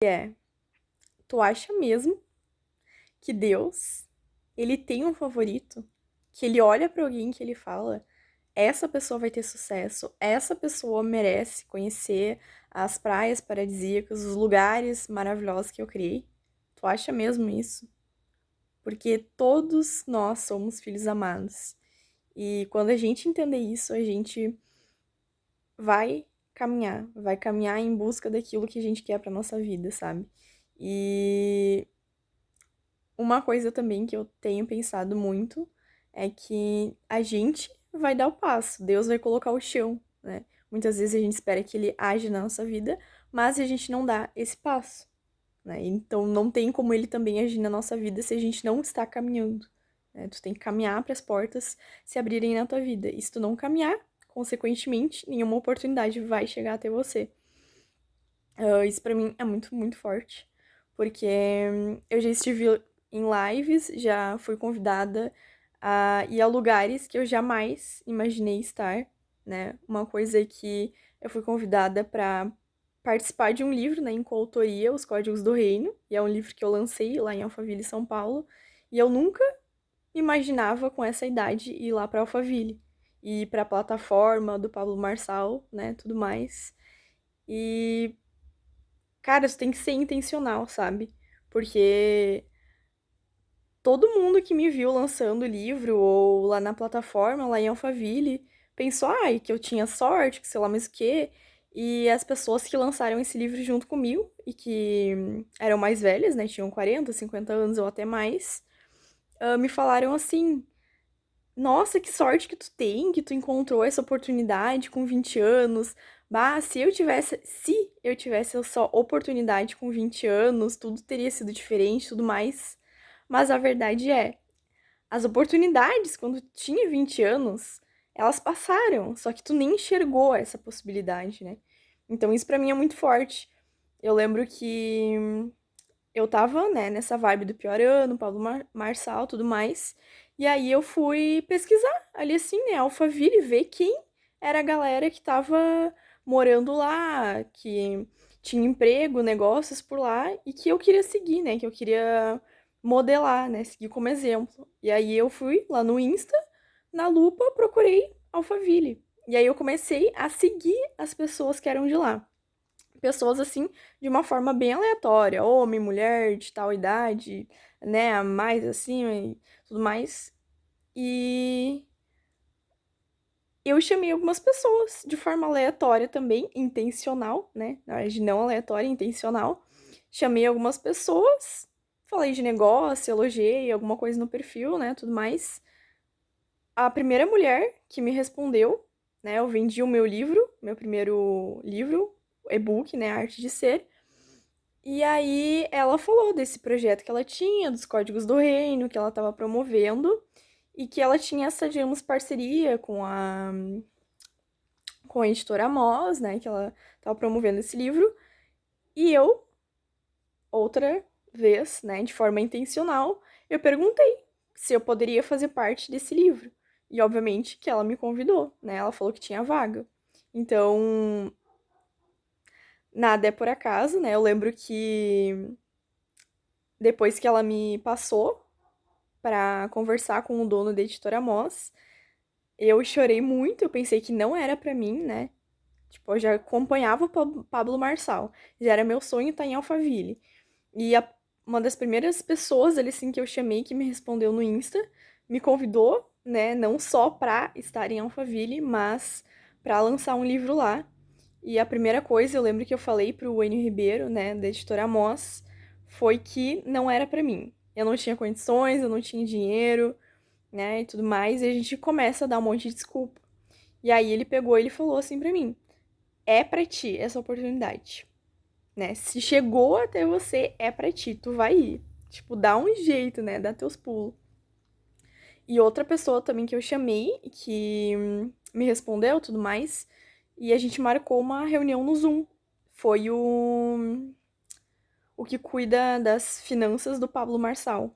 É, tu acha mesmo que Deus, ele tem um favorito? Que ele olha pra alguém que ele fala, essa pessoa vai ter sucesso, essa pessoa merece conhecer as praias paradisíacas, os lugares maravilhosos que eu criei? Tu acha mesmo isso? Porque todos nós somos filhos amados. E quando a gente entender isso, a gente vai caminhar em busca daquilo que a gente quer pra nossa vida, sabe? E uma coisa também que eu tenho pensado muito é que a gente vai dar o passo, Deus vai colocar o chão, né? Muitas vezes a gente espera que ele age na nossa vida, mas a gente não dá esse passo, né? Então não tem como ele também agir na nossa vida se a gente não está caminhando, né? Tu tem que caminhar para as portas se abrirem na tua vida. E se tu não caminhar, consequentemente, nenhuma oportunidade vai chegar até você. Isso pra mim é muito, muito forte. Porque eu já estive em lives, já fui convidada a ir a lugares que eu jamais imaginei estar, né? Uma coisa é que eu fui convidada para participar de um livro, né, em coautoria, Os Códigos do Reino, e é um livro que eu lancei lá em Alphaville, São Paulo, e eu nunca imaginava com essa idade ir lá para Alphaville e para a plataforma do Pablo Marçal, né, tudo mais. E cara, isso tem que ser intencional, sabe? Porque todo mundo que me viu lançando o livro ou lá na plataforma, lá em Alphaville, pensou, ai, que eu tinha sorte, que sei lá mais o quê. E as pessoas que lançaram esse livro junto comigo e que eram mais velhas, né? Tinham 40, 50 anos ou até mais, me falaram assim: nossa, que sorte que tu tem, que tu encontrou essa oportunidade com 20 anos. Bah, se eu tivesse essa oportunidade com 20 anos, tudo teria sido diferente, tudo mais. Mas a verdade é, as oportunidades quando tu tinha 20 anos, elas passaram, só que tu nem enxergou essa possibilidade, né? Então isso pra mim é muito forte. Eu lembro que eu tava, né, nessa vibe do pior ano, Pablo Marçal, tudo mais. E aí eu fui pesquisar ali assim, né, Alphaville, ver quem era a galera que tava morando lá, que tinha emprego, negócios por lá e que eu queria seguir, né, que eu queria modelar, né, seguir como exemplo. E aí eu fui lá no Insta, na lupa, procurei Alphaville. E aí eu comecei a seguir as pessoas que eram de lá, pessoas assim, de uma forma bem aleatória, homem, mulher, de tal idade, né, mais acima e tudo mais. E eu chamei algumas pessoas de forma aleatória também, intencional, né? Na verdade, não aleatória, intencional. Chamei algumas pessoas, falei de negócio, elogiei alguma coisa no perfil, né, tudo mais. A primeira mulher que me respondeu, né, eu vendi o meu livro, meu primeiro livro, e-book, né, Arte de Ser. E aí ela falou desse projeto que ela tinha, dos Códigos do Reino, que ela estava promovendo, e que ela tinha essa, digamos, parceria com a editora Amós, né, que ela estava promovendo esse livro. E eu, outra vez, né, de forma intencional, eu perguntei se eu poderia fazer parte desse livro. E obviamente que ela me convidou, né? Ela falou que tinha vaga. Então, nada é por acaso, né? Eu lembro que depois que ela me passou para conversar com o dono da editora Moss. Eu chorei muito, eu pensei que não era para mim, né? Tipo, eu já acompanhava o Pablo Marçal, já era meu sonho estar em Alphaville. E uma das primeiras pessoas ali, assim, que eu chamei, que me respondeu no Insta, me convidou, né, não só pra estar em Alphaville, mas pra lançar um livro lá. E a primeira coisa, eu lembro que eu falei pro Enio Ribeiro, né, da editora Moss, foi que não era pra mim. Eu não tinha condições, eu não tinha dinheiro, né, e tudo mais, e a gente começa a dar um monte de desculpa. E aí ele pegou e ele falou assim pra mim: "É pra ti essa oportunidade, né? Se chegou até você, é pra ti, tu vai ir. Tipo, dá um jeito, né? Dá teus pulos." E outra pessoa também que eu chamei, que me respondeu, tudo mais, e a gente marcou uma reunião no Zoom. Foi o que cuida das finanças do Pablo Marçal,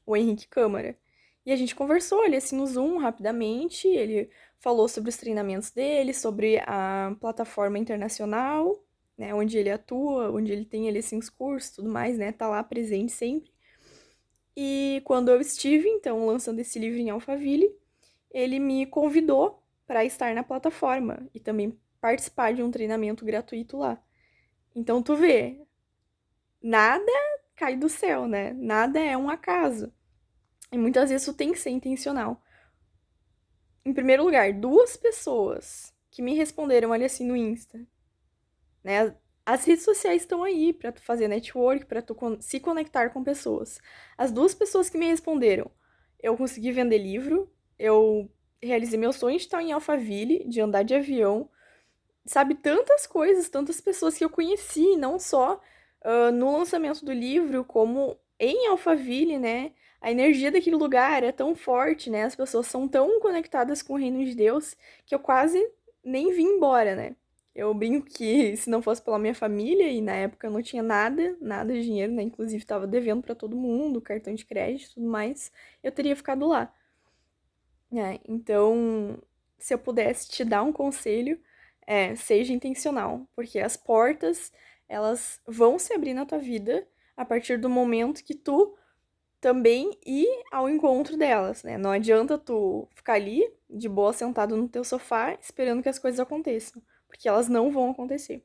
o Henrique Câmara. E a gente conversou ali assim no Zoom rapidamente. Ele falou sobre os treinamentos dele, sobre a plataforma internacional. né, onde ele atua, onde ele tem ali, assim, os cursos e tudo mais, né, tá lá presente sempre. E quando eu estive, então, lançando esse livro em Alphaville, ele me convidou para estar na plataforma e também participar de um treinamento gratuito lá. Então, tu vê, nada cai do céu, né? Nada é um acaso. E muitas vezes isso tem que ser intencional. Em primeiro lugar, 2 pessoas que me responderam ali assim no Insta, né? As redes sociais estão aí para tu fazer network, para tu se conectar com pessoas. As 2 pessoas que me responderam, eu consegui vender livro, eu realizei meu sonho de estar em Alphaville, de andar de avião, sabe, tantas coisas, tantas pessoas que eu conheci, não só no lançamento do livro, como em Alphaville, né? A energia daquele lugar é tão forte, né? As pessoas são tão conectadas com o reino de Deus que eu quase nem vim embora, né? Eu brinco que se não fosse pela minha família, e na época eu não tinha nada, nada de dinheiro, né? Inclusive tava devendo pra todo mundo, cartão de crédito e tudo mais, eu teria ficado lá. Então, se eu pudesse te dar um conselho, seja intencional, porque as portas, elas vão se abrir na tua vida a partir do momento que tu também ir ao encontro delas, né? Não adianta tu ficar ali, de boa, sentado no teu sofá, esperando que as coisas aconteçam, porque elas não vão acontecer.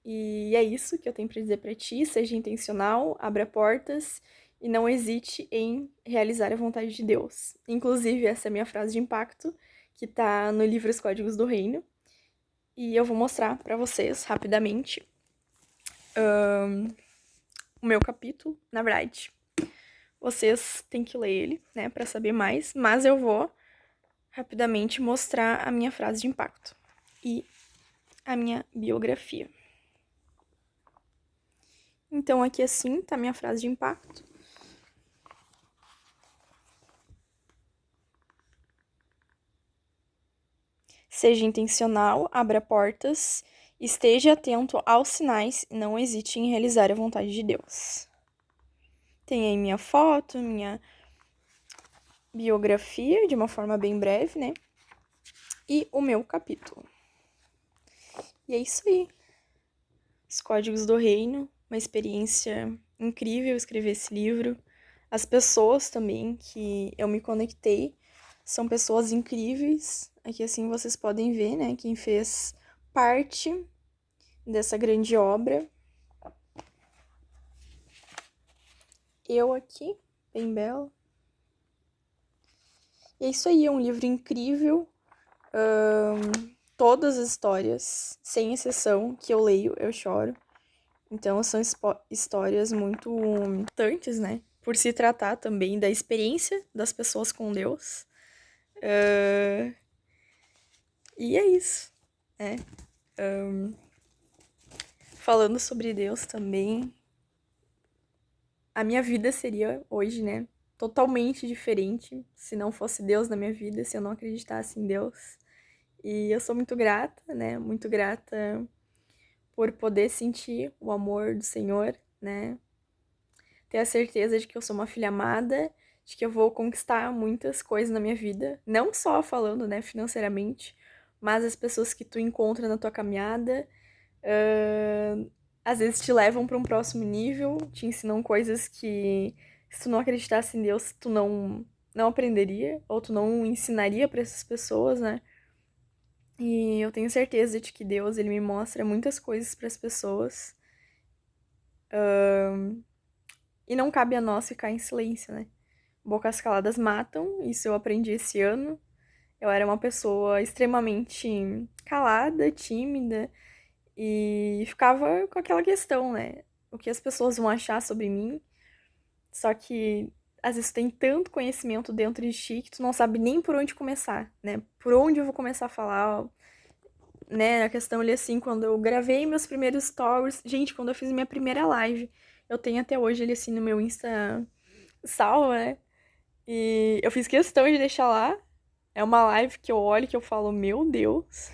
E é isso que eu tenho pra dizer pra ti, seja intencional, abra portas e não hesite em realizar a vontade de Deus. Inclusive, essa é a minha frase de impacto, que tá no livro Os Códigos do Reino. E eu vou mostrar pra vocês rapidamente o meu capítulo. Na verdade, vocês têm que ler ele, né, pra saber mais, mas eu vou rapidamente mostrar a minha frase de impacto e a minha biografia. Então, aqui assim tá a minha frase de impacto. Seja intencional, abra portas, esteja atento aos sinais e não hesite em realizar a vontade de Deus. Tem aí minha foto, minha biografia, de uma forma bem breve, né? E o meu capítulo. E é isso aí. Os Códigos do Reino, uma experiência incrível escrever esse livro. As pessoas também que eu me conectei são pessoas incríveis. Aqui assim vocês podem ver, né, quem fez parte dessa grande obra. Eu aqui, bem bela. E é isso aí, é um livro incrível. Todas as histórias, sem exceção, que eu leio, eu choro. Então são histórias muito importantes, né? Por se tratar também da experiência das pessoas com Deus. E é isso, né? Falando sobre Deus também, a minha vida seria hoje, né? Totalmente diferente se não fosse Deus na minha vida, se eu não acreditasse em Deus. E eu sou muito grata, né? Muito grata por poder sentir o amor do Senhor, né? Ter a certeza de que eu sou uma filha amada, de que eu vou conquistar muitas coisas na minha vida, não só falando, né, financeiramente, mas as pessoas que tu encontra na tua caminhada, às vezes te levam para um próximo nível, te ensinam coisas que se tu não acreditasse em Deus, tu não aprenderia, ou tu não ensinaria para essas pessoas, né? E eu tenho certeza de que Deus, ele me mostra muitas coisas para as pessoas. E não cabe a nós ficar em silêncio, né? Bocas caladas matam, isso eu aprendi esse ano. Eu era uma pessoa extremamente calada, tímida, e ficava com aquela questão, né? O que as pessoas vão achar sobre mim? Só que às vezes tem tanto conhecimento dentro de ti que tu não sabe nem por onde começar, né? Por onde eu vou começar a falar, né? A questão ali assim, quando eu gravei meus primeiros stories, gente, quando eu fiz minha primeira live, eu tenho até hoje ele assim no meu Insta salvo, né? E eu fiz questão de deixar lá. É uma live que eu olho e que eu falo, meu Deus.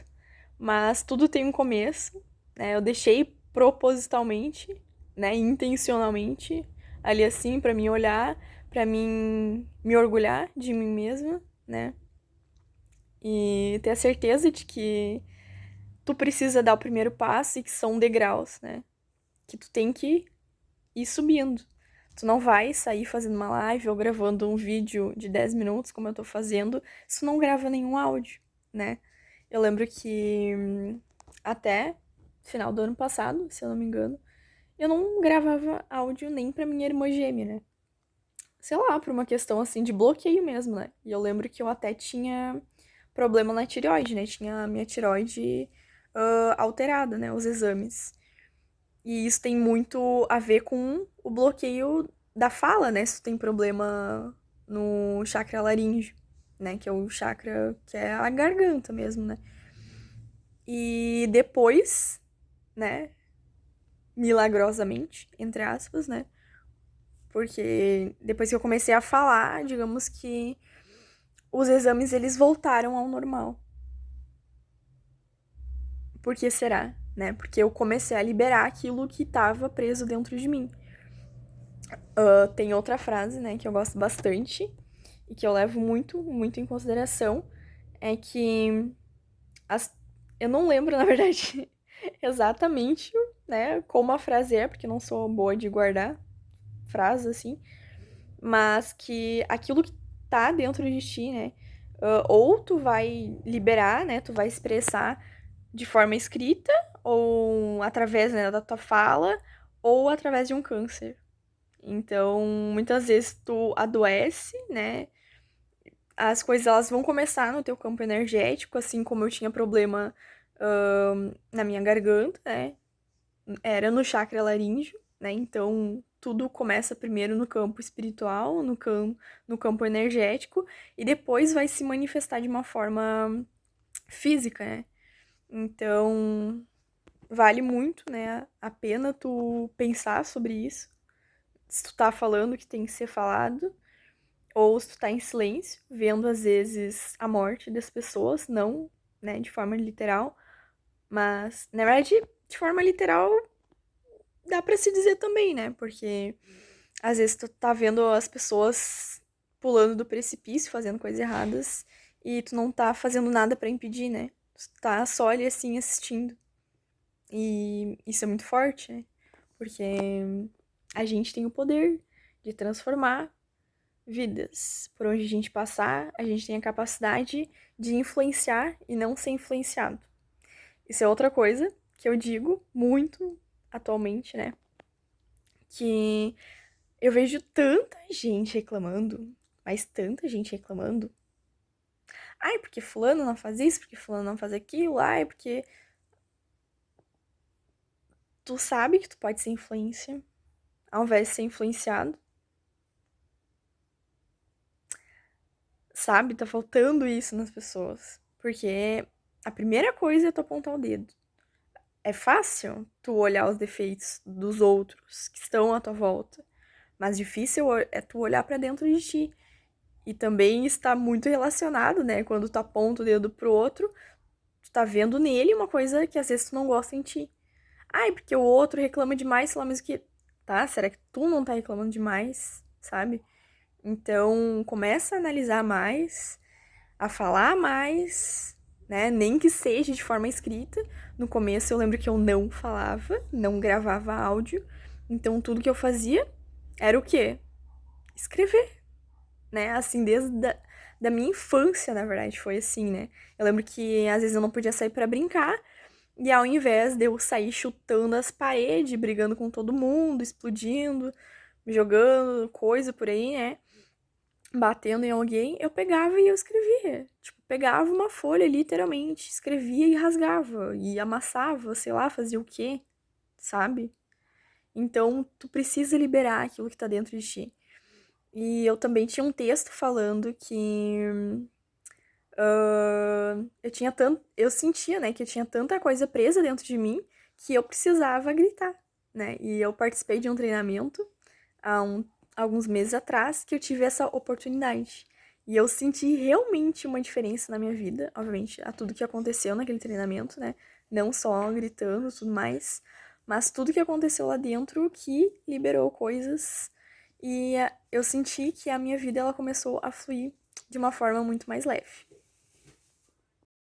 Mas tudo tem um começo, né? Eu deixei propositalmente, né? Intencionalmente ali assim pra mim olhar, pra mim me orgulhar de mim mesma, né? E ter a certeza de que tu precisa dar o primeiro passo e que são degraus, né? Que tu tem que ir subindo. Tu não vai sair fazendo uma live ou gravando um vídeo de 10 minutos, como eu tô fazendo, se tu não grava nenhum áudio, né? Eu lembro que até final do ano passado, se eu não me engano, eu não gravava áudio nem pra minha irmã gêmea, né? Sei lá, por uma questão assim de bloqueio mesmo, né? E eu lembro que eu até tinha problema na tireoide, né? Tinha a minha tireoide alterada, né? Os exames. E isso tem muito a ver com o bloqueio da fala, né? Se tu tem problema no chakra laríngeo, né? Que é o chakra que é a garganta mesmo, né? E depois, né? Milagrosamente, entre aspas, né? Porque depois que eu comecei a falar, digamos que os exames eles voltaram ao normal. Por que será, né? Porque eu comecei a liberar aquilo que estava preso dentro de mim. Tem outra frase, né, que eu gosto bastante e que eu levo muito, muito em consideração, é que eu não lembro, na verdade, exatamente, né, como a frase é, porque eu não sou boa de guardar frases assim, mas que aquilo que tá dentro de ti, né, ou tu vai liberar, né, tu vai expressar de forma escrita ou através, né, da tua fala ou através de um câncer. Então, muitas vezes tu adoece, né? As coisas elas vão começar no teu campo energético, assim como eu tinha problema na minha garganta, né? Era no chakra laríngeo, né? Então, tudo começa primeiro no campo espiritual, no campo energético, e depois vai se manifestar de uma forma física, né? Então, vale muito, né, a pena tu pensar sobre isso. Se tu tá falando que tem que ser falado, ou se tu tá em silêncio, vendo às vezes a morte das pessoas, não, né, de forma literal, mas na verdade, de forma literal dá pra se dizer também, né? Porque às vezes tu tá vendo as pessoas pulando do precipício, fazendo coisas erradas, e tu não tá fazendo nada pra impedir, né? Tu tá só ali assim assistindo. E isso é muito forte, né? Porque a gente tem o poder de transformar vidas. Por onde a gente passar, a gente tem a capacidade de influenciar e não ser influenciado. Isso é outra coisa que eu digo muito atualmente, né? Que eu vejo tanta gente reclamando, mas tanta gente reclamando. Ai, porque fulano não faz isso, porque fulano não faz aquilo, ai, porque tu sabe que tu pode ser influência, ao invés de ser influenciado. Sabe? Tá faltando isso nas pessoas. Porque a primeira coisa é tu apontar o dedo. É fácil tu olhar os defeitos dos outros que estão à tua volta, mas difícil é tu olhar pra dentro de ti. E também está muito relacionado, né? Quando tu aponta o dedo pro outro, tu tá vendo nele uma coisa que às vezes tu não gosta em ti. Ai, porque o outro reclama demais, sei lá, mas o que. Tá, será que tu não tá reclamando demais, sabe? Então, começa a analisar mais, a falar mais, né? Nem que seja de forma escrita. No começo eu lembro que eu não falava, não gravava áudio. Então tudo que eu fazia era o quê? Escrever, né? Assim, da minha infância, na verdade, foi assim, né? Eu lembro que às vezes eu não podia sair pra brincar. E ao invés de eu sair chutando as paredes, brigando com todo mundo, explodindo, jogando coisa por aí, né? Batendo em alguém, eu pegava e eu escrevia. Tipo, pegava uma folha, literalmente, escrevia e rasgava. E amassava, sei lá, fazia o quê, sabe? Então, tu precisa liberar aquilo que tá dentro de ti. E eu também tinha um texto falando que eu tinha tanto. Eu sentia, né, que eu tinha tanta coisa presa dentro de mim que eu precisava gritar, né? E eu participei de um treinamento há alguns meses atrás que eu tive essa oportunidade. E eu senti realmente uma diferença na minha vida, obviamente, a tudo que aconteceu naquele treinamento, né? Não só gritando e tudo mais, mas tudo que aconteceu lá dentro que liberou coisas. E eu senti que a minha vida ela começou a fluir de uma forma muito mais leve.